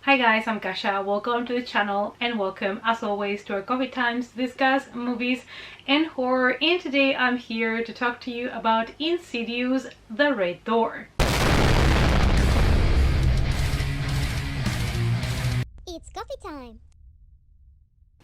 Hi guys, I'm Kasha. Welcome to the channel and welcome as always to our coffee times to discuss movies and horror. And today I'm here to talk to you about Insidious: The Red Door. It's coffee time!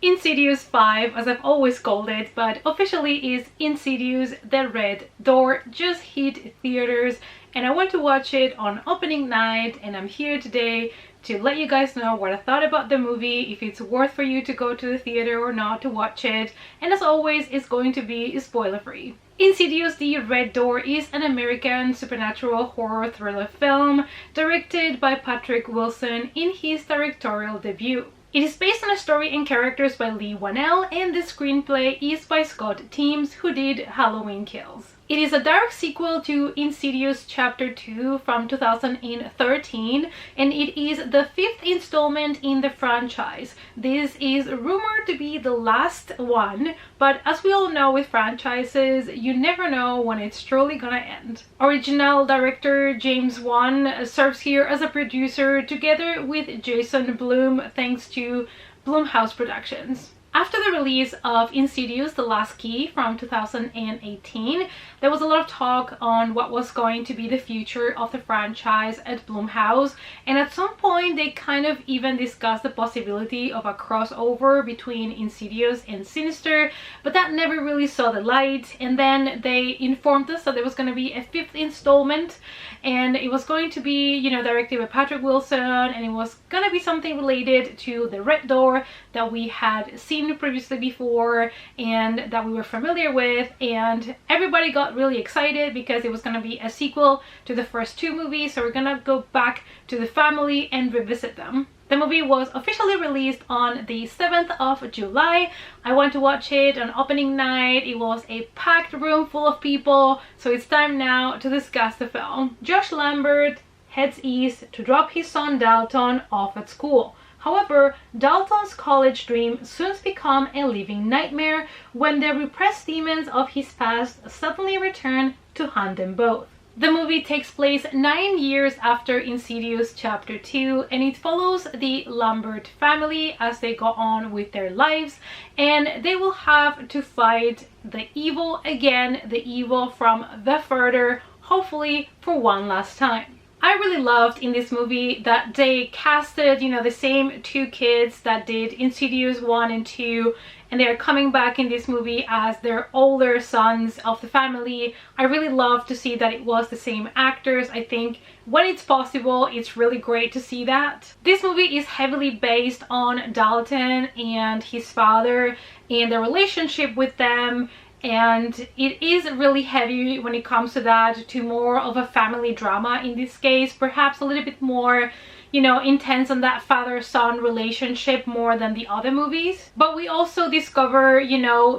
Insidious 5, as I've always called it, but officially is Insidious: The Red Door, just hit theaters and I went to watch it on opening night, and I'm here today to let you guys know what I thought about the movie, if it's worth for you to go to the theater or not to watch it, and as always it's going to be spoiler free. Insidious: The Red Door is an American supernatural horror thriller film directed by Patrick Wilson in his directorial debut. It is based on a story and characters by Lee Whannell, and the screenplay is by Scott Teems, who did Halloween Kills. It is a direct sequel to Insidious Chapter 2 from 2013, and it is the 5th installment in the franchise. This is rumored to be the last one, but as we all know with franchises, you never know when it's truly gonna end. Original director James Wan serves here as a producer together with Jason Blum, thanks to Blumhouse Productions. After the release of Insidious: The Last Key from 2018, there was a lot of talk on what was going to be the future of the franchise at Blumhouse, and at some point they kind of even discussed the possibility of a crossover between Insidious and Sinister, but that never really saw the light. And then they informed us that there was going to be a 5th installment, and it was going to be, directed by Patrick Wilson, and it was going to be something related to the Red Door that we had seen previously before and that we were familiar with, and everybody got really excited because it was going to be a sequel to the first 2 movies, so we're gonna go back to the family and revisit them. The movie was officially released on the 7th of July. I went to watch it on opening night. It was a packed room full of people, so it's time now to discuss the film. Josh Lambert heads east to drop his son Dalton off at school. However, Dalton's college dream soon becomes a living nightmare when the repressed demons of his past suddenly return to haunt them both. The movie takes place 9 years after Insidious Chapter 2, and it follows the Lambert family as they go on with their lives, and they will have to fight the evil again, the evil from the further, hopefully for one last time. I really loved in this movie that they casted, the same 2 kids that did Insidious 1 and 2, and they are coming back in this movie as their older sons of the family. I really love to see that it was the same actors. I think when it's possible, it's really great to see that. This movie is heavily based on Dalton and his father and the relationship with them, and it is really heavy when it comes to that, to more of a family drama in this case, perhaps a little bit more intense on that father-son relationship more than the other movies. But we also discover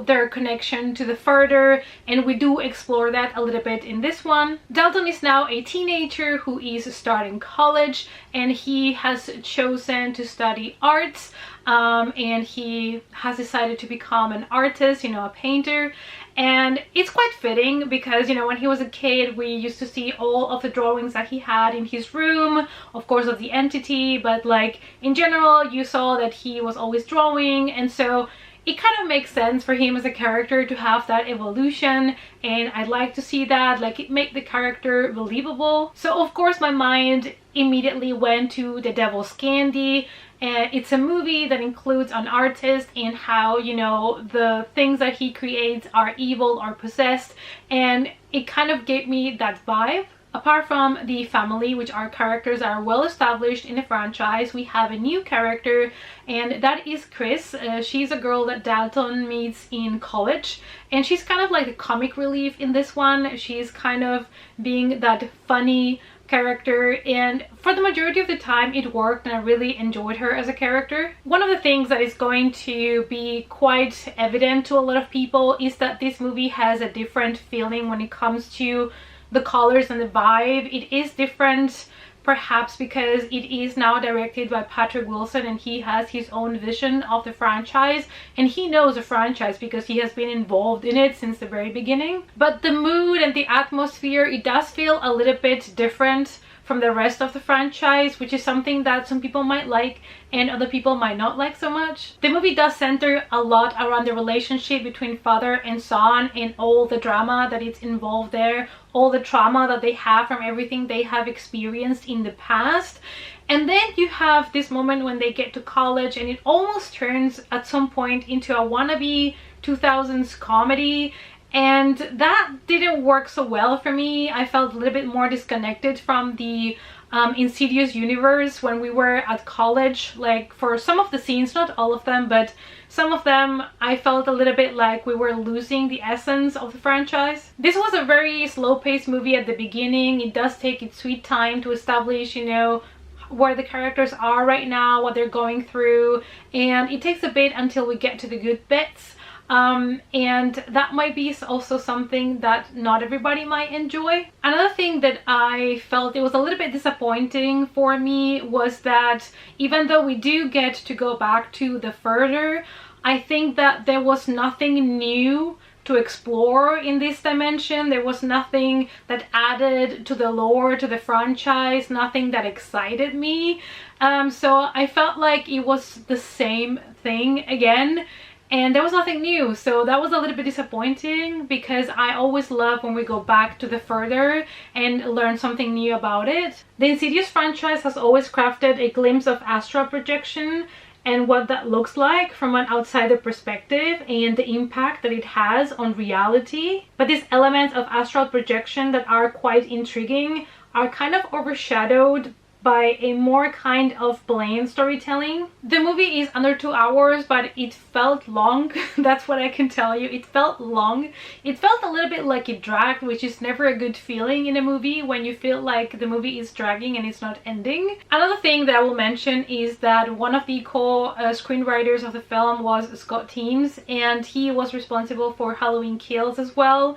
their connection to the further, and we do explore that a little bit in this one. Dalton is now a teenager who is starting college, and he has chosen to study arts, and he has decided to become an artist, a painter. And it's quite fitting because, when he was a kid, we used to see all of the drawings that he had in his room, of course, of the entity, but like in general, you saw that he was always drawing, and so it kind of makes sense for him as a character to have that evolution, and I'd like to see that, like, it make the character believable. So of course my mind immediately went to The Devil's Candy. And it's a movie that includes an artist and how, the things that he creates are evil or possessed, and it kind of gave me that vibe. Apart from the family, which are characters that are well established in the franchise, we have a new character, and that is Chris. She's a girl that Dalton meets in college, and she's kind of like the comic relief in this one. She's kind of being that funny character, and for the majority of the time it worked, and I really enjoyed her as a character. One of the things that is going to be quite evident to a lot of people is that this movie has a different feeling when it comes to the colors and the vibe. It is different, perhaps because it is now directed by Patrick Wilson, and he has his own vision of the franchise, and he knows the franchise because he has been involved in it since the very beginning. But the mood and the atmosphere, it does feel a little bit different from the rest of the franchise, which is something that some people might like and other people might not like so much. The movie does center a lot around the relationship between father and son and all the drama that is involved there, all the trauma that they have from everything they have experienced in the past. And then you have this moment when they get to college and it almost turns at some point into a wannabe 2000s comedy, and that didn't work so well for me. I felt a little bit more disconnected from the Insidious universe when we were at college. Like for some of the scenes, not all of them, but some of them, I felt a little bit like we were losing the essence of the franchise. This was a very slow-paced movie at the beginning. It does take its sweet time to establish, you know, where the characters are right now, what they're going through, and it takes a bit until we get to the good bits. And that might be also something that not everybody might enjoy. Another thing that I felt it was a little bit disappointing for me was that even though we do get to go back to the further, I think that there was nothing new to explore in this dimension. There was nothing that added to the lore, to the franchise, nothing that excited me. So I felt like it was the same thing again, and there was nothing new. So that was a little bit disappointing because I always love when we go back to the further and learn something new about it. The Insidious franchise has always crafted a glimpse of astral projection and what that looks like from an outsider perspective and the impact that it has on reality. But these elements of astral projection that are quite intriguing are kind of overshadowed by a more kind of plain storytelling. The movie is under 2 hours, but it felt long. That's what I can tell you. It felt long. It felt a little bit like it dragged, which is never a good feeling in a movie when you feel like the movie is dragging and it's not ending. Another thing that I will mention is that one of the co-screenwriters of the film was Scott Teems, and he was responsible for Halloween Kills as well.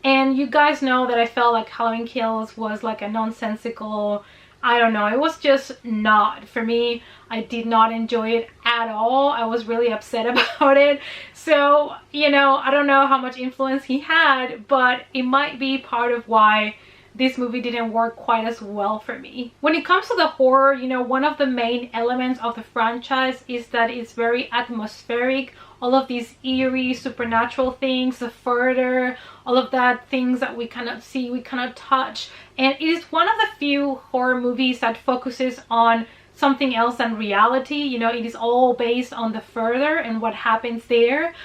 And you guys know that I felt like Halloween Kills was like a nonsensical, I don't know, it was just not for me. I did not enjoy it at all. I was really upset about it. So, you know, I don't know how much influence he had, but it might be part of why this movie didn't work quite as well for me. When it comes to the horror, you know, one of the main elements of the franchise is that it's very atmospheric. All of these eerie supernatural things, the further, all of that, things that we cannot see, we cannot touch. And it is one of the few horror movies that focuses on something else than reality. You know, it is all based on the further and what happens there.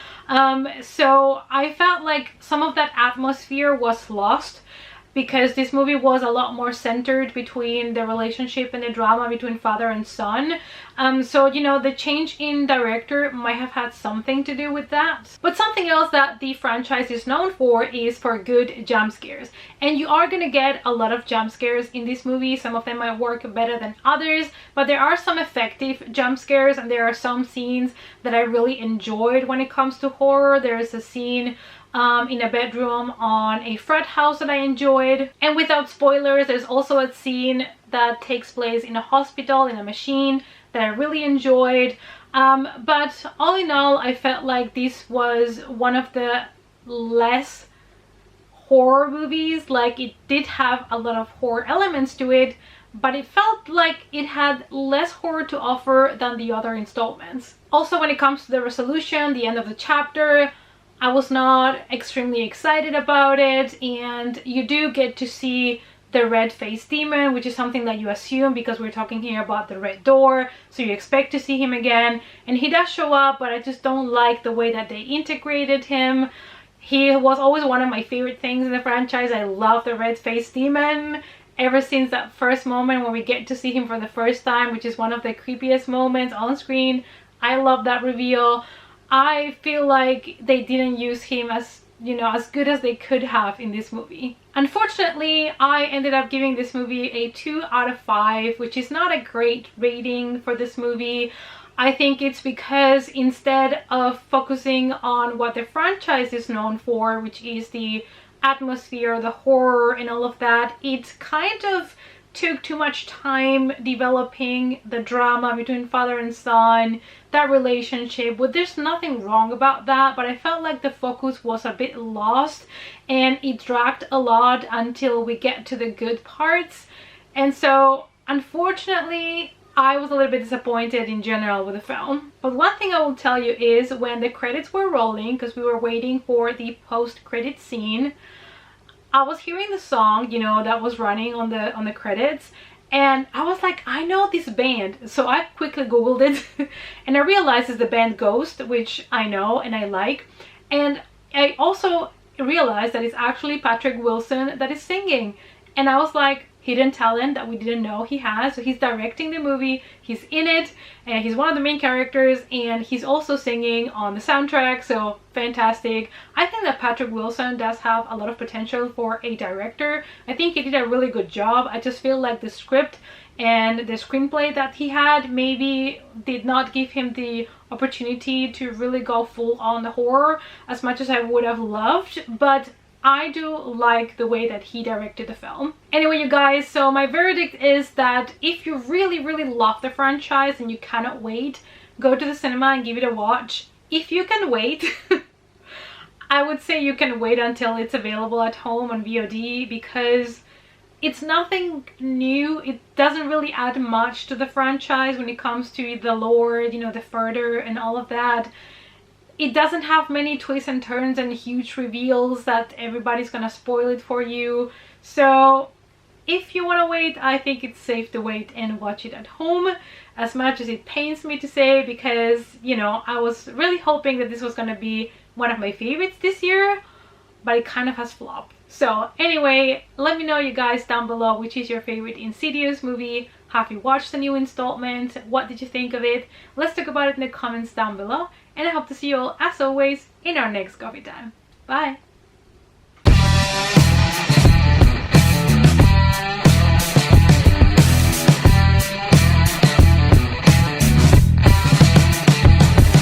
So I felt like some of that atmosphere was lost because this movie was a lot more centered between the relationship and the drama between father and son. So, you know, the change in director might have had something to do with that. But something else that the franchise is known for is for good jump scares. And you are gonna get a lot of jump scares in this movie. Some of them might work better than others, but there are some effective jump scares and there are some scenes that I really enjoyed when it comes to horror. There's a scene in a bedroom on a frat house that I enjoyed. And without spoilers, there's also a scene that takes place in a hospital, in a machine, that I really enjoyed. But all in all, I felt like this was one of the less horror movies. Like, it did have a lot of horror elements to it, but it felt like it had less horror to offer than the other installments. Also, when it comes to the resolution, the end of the chapter, I was not extremely excited about it, and you do get to see the red-faced demon, which is something that you assume because we're talking here about the red door, so you expect to see him again, and he does show up, but I just don't like the way that they integrated him. He was always one of my favorite things in the franchise. I love the red-faced demon ever since that first moment when we get to see him for the first time, which is one of the creepiest moments on screen. I love that reveal. I feel like they didn't use him as, you know, as good as they could have in this movie. Unfortunately, I ended up giving this movie a 2 out of 5, which is not a great rating for this movie. I think it's because instead of focusing on what the franchise is known for, which is the atmosphere, the horror and all of that, it kind of took too much time developing the drama between father and son, that relationship. Well, there's nothing wrong about that, but I felt like the focus was a bit lost and it dragged a lot until we get to the good parts. And so unfortunately I was a little bit disappointed in general with the film. But one thing I will tell you is when the credits were rolling, because we were waiting for the post-credit scene, I was hearing the song, you know, that was running on the credits, and I was like, I know this band. So I quickly googled it and I realized it's the band Ghost, which I know and I like. And I also realized that it's actually Patrick Wilson that is singing. And I was like, hidden talent that we didn't know he has. So he's directing the movie, he's in it, and he's one of the main characters, and he's also singing on the soundtrack, so fantastic. I think that Patrick Wilson does have a lot of potential for a director. I think he did a really good job. I just feel like the script and the screenplay that he had maybe did not give him the opportunity to really go full on the horror as much as I would have loved, but I do like the way that he directed the film. Anyway, you guys, so my verdict is that if you really love the franchise and you cannot wait, go to the cinema and give it a watch. If you can wait, I would say you can wait until it's available at home on VOD, because it's nothing new. It doesn't really add much to the franchise when it comes to the lore, you know, the further and all of that. It doesn't have many twists and turns and huge reveals that everybody's gonna spoil it for you. So if you want to wait, I think it's safe to wait and watch it at home, as much as it pains me to say, because, you know, I was really hoping that this was gonna be one of my favorites this year, but it kind of has flopped. So anyway, let me know, you guys, down below, which is your favorite Insidious movie. Have you watched the new installment? What did you think of it? Let's talk about it in the comments down below, and I hope to see you all, as always, in our next coffee time. Bye!